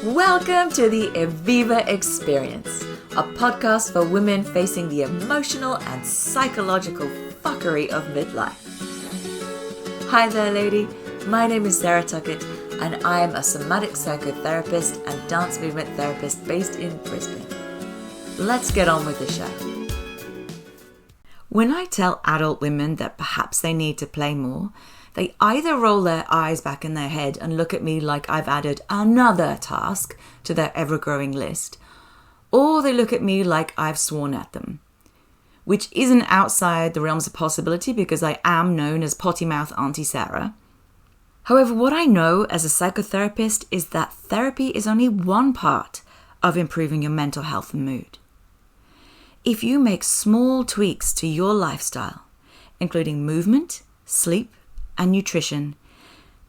Welcome to the Evviva Experience, a podcast for women facing the emotional and psychological fuckery of midlife. Hi there, lady. My name is Sarah Tuckett, and I am a somatic psychotherapist and dance movement therapist based in Brisbane. Let's get on with the show. When I tell adult women that perhaps they need to play more, they either roll their eyes back in their head and look at me like I've added another task to their ever-growing list, or they look at me like I've sworn at them, which isn't outside the realms of possibility because I am known as potty mouth Auntie Sarah. However, what I know as a psychotherapist is that therapy is only one part of improving your mental health and mood. If you make small tweaks to your lifestyle, including movement, sleep, and nutrition,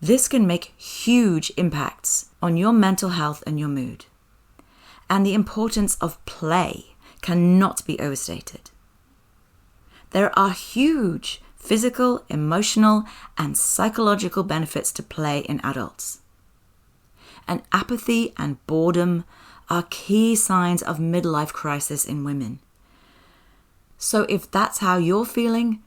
this can make huge impacts on your mental health and your mood. And the importance of play cannot be overstated. There are huge physical, emotional, and psychological benefits to play in adults. And apathy and boredom are key signs of midlife crisis in women. So if that's how you're feeling,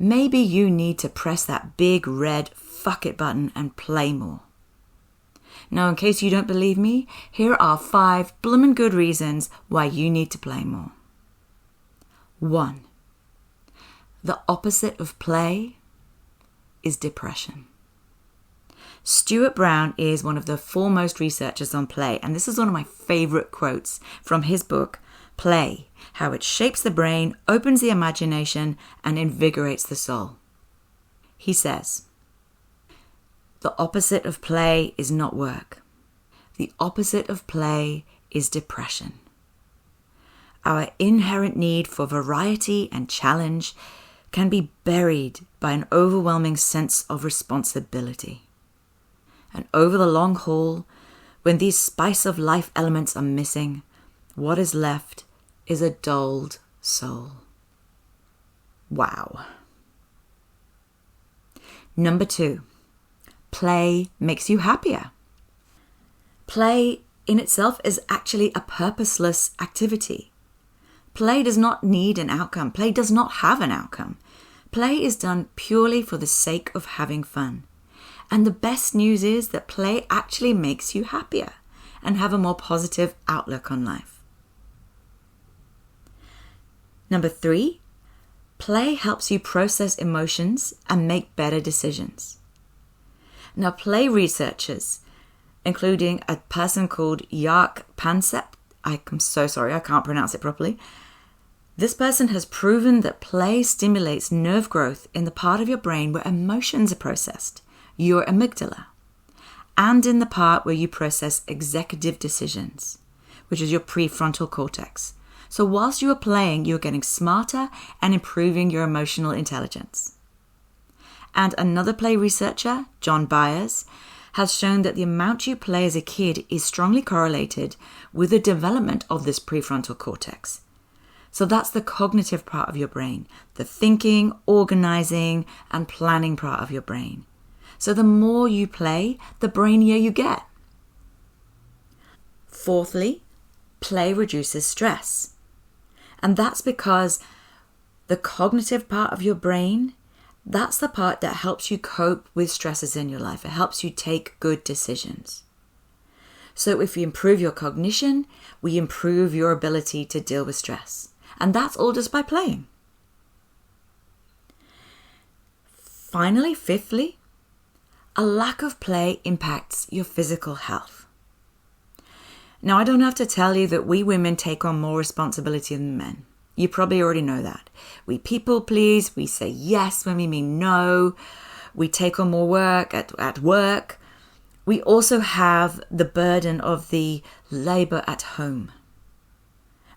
maybe you need to press that big red fuck it button and play more. Now, in case you don't believe me, here are 5 bloomin' good reasons why you need to play more. 1. The opposite of play is depression. Stuart Brown is one of the foremost researchers on play, and this is one of my favorite quotes from his book, Play, How It Shapes the Brain, Opens the Imagination, and Invigorates the Soul. He says, the opposite of play is not work. The opposite of play is depression. Our inherent need for variety and challenge can be buried by an overwhelming sense of responsibility. And over the long haul, when these spice of life elements are missing, what is left is a dulled soul. Wow. Number 2, play makes you happier. Play in itself is actually a purposeless activity. Play does not need an outcome. Play does not have an outcome. Play is done purely for the sake of having fun. And the best news is that play actually makes you happier and have a more positive outlook on life. Number 3, play helps you process emotions and make better decisions. Now, play researchers, including a person called Yark Pansep, I'm so sorry, I can't pronounce it properly. This person has proven that play stimulates nerve growth in the part of your brain where emotions are processed, your amygdala, and in the part where you process executive decisions, which is your prefrontal cortex. So whilst you are playing, you're getting smarter and improving your emotional intelligence. And another play researcher, John Byers, has shown that the amount you play as a kid is strongly correlated with the development of this prefrontal cortex. So that's the cognitive part of your brain, the thinking, organizing, and planning part of your brain. So the more you play, the brainier you get. Fourthly, play reduces stress. And that's because the cognitive part of your brain, that's the part that helps you cope with stresses in your life. It helps you take good decisions. So if we improve your cognition, we improve your ability to deal with stress. And that's all just by playing. Finally, fifthly, a lack of play impacts your physical health. Now, I don't have to tell you that we women take on more responsibility than men. You probably already know that. We people please, we say yes when we mean no, we take on more work at work. We also have the burden of the labour at home.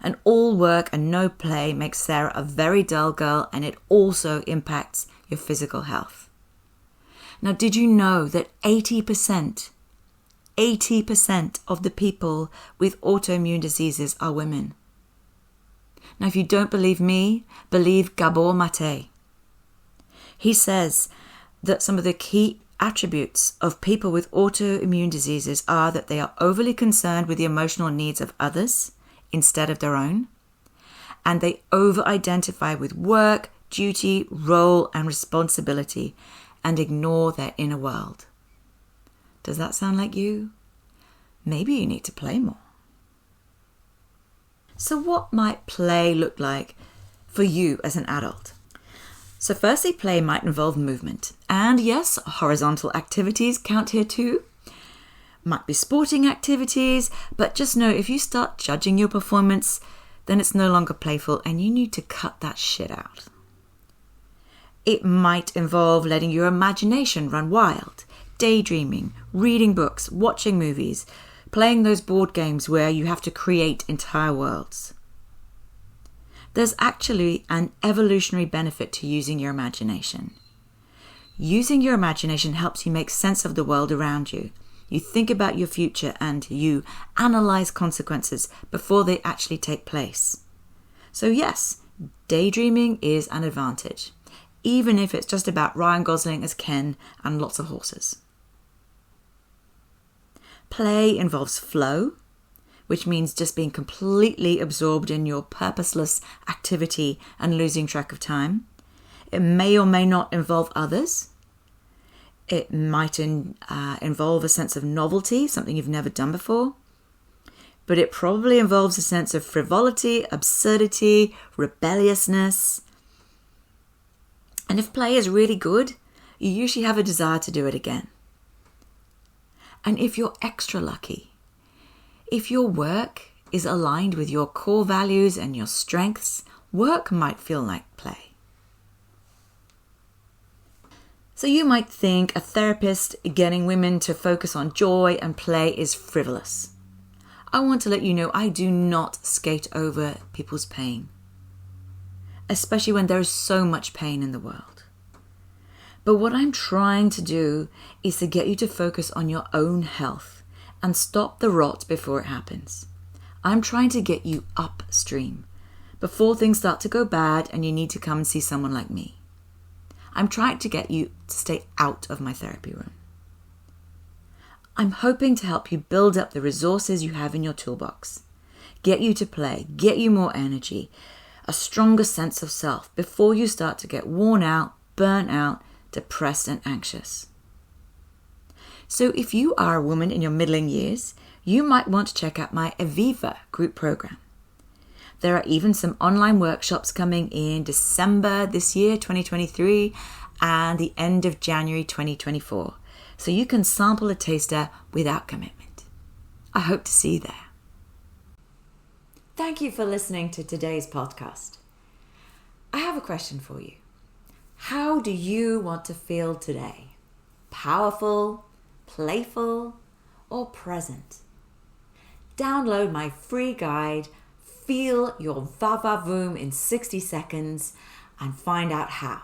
And all work and no play makes Sarah a very dull girl, and it also impacts your physical health. Now, did you know that 80% of the people with autoimmune diseases are women? Now, if you don't believe me, believe Gabor Mate. He says that some of the key attributes of people with autoimmune diseases are that they are overly concerned with the emotional needs of others instead of their own, and they over-identify with work, duty, role, and responsibility and ignore their inner world. Does that sound like you? Maybe you need to play more. So what might play look like for you as an adult? So firstly, play might involve movement. And yes, horizontal activities count here too. Might be sporting activities, but just know if you start judging your performance, then it's no longer playful and you need to cut that shit out. It might involve letting your imagination run wild, daydreaming, reading books, watching movies, playing those board games where you have to create entire worlds. There's actually an evolutionary benefit to using your imagination. Using your imagination helps you make sense of the world around you. You think about your future and you analyze consequences before they actually take place. So yes, daydreaming is an advantage, even if it's just about Ryan Gosling as Ken and lots of horses. Play involves flow, which means just being completely absorbed in your purposeless activity and losing track of time. It may or may not involve others. It might involve a sense of novelty, something you've never done before. But it probably involves a sense of frivolity, absurdity, rebelliousness. And if play is really good, you usually have a desire to do it again. And if you're extra lucky, if your work is aligned with your core values and your strengths, work might feel like play. So you might think a therapist getting women to focus on joy and play is frivolous. I want to let you know I do not skate over people's pain, especially when there is so much pain in the world. But what I'm trying to do is to get you to focus on your own health and stop the rot before it happens. I'm trying to get you upstream before things start to go bad and you need to come and see someone like me. I'm trying to get you to stay out of my therapy room. I'm hoping to help you build up the resources you have in your toolbox, get you to play, get you more energy, a stronger sense of self before you start to get worn out, burnt out, depressed and anxious. So if you are a woman in your middling years, you might want to check out my Evviva group program. There are even some online workshops coming in December this year, 2023, and the end of January 2024. So you can sample a taster without commitment. I hope to see you there. Thank you for listening to today's podcast. I have a question for you. How do you want to feel today? Powerful, playful, or present? Download my free guide, Feel Your Va-Va-Voom in 60 seconds, and find out how.